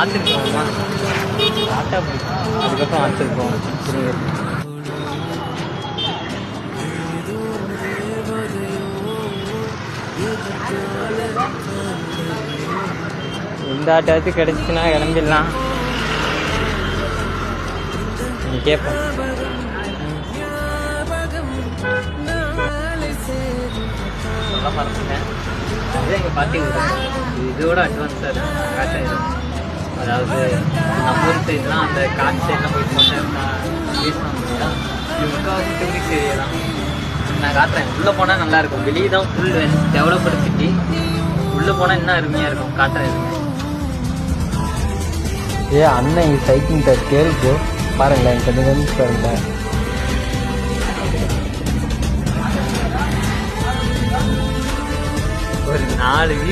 ஆற்றுக்கு போவோமா? ஆட்டா அதுக்கப்புறம் ஆற்றுக்கு போவோம். இந்த ஆட்டாவது கிடச்சின்னா கிளம்பிடலாம். நீ கேட்போம். சொல்ல மறந்துட்டேன். அதுதான் எங்கள் பாட்டி இதோட அட்வான்ஸாக இருக்கும் காட்டு. அதாவது நம்ம ஊர் சைட்லாம் அந்த காட்டு சைட்லாம் போயிட்டு பேசுவாங்க. முக்கால்வாசி டூரிஸ்ட் ஏரியா தான். நான் காட்டுறேன். உள்ளே போனால் நல்லாயிருக்கும். வெளியே தான் ஃபுல் டெவலப்டு சிட்டி. உள்ளே போனால் இன்னும் அருமையாக இருக்கும். காட்டுறேன். அண்ணன் சைக்கிங் கேள்வி பாருங்களேன். கொஞ்சம் பாருங்களேன். ஒரு 4 வீக்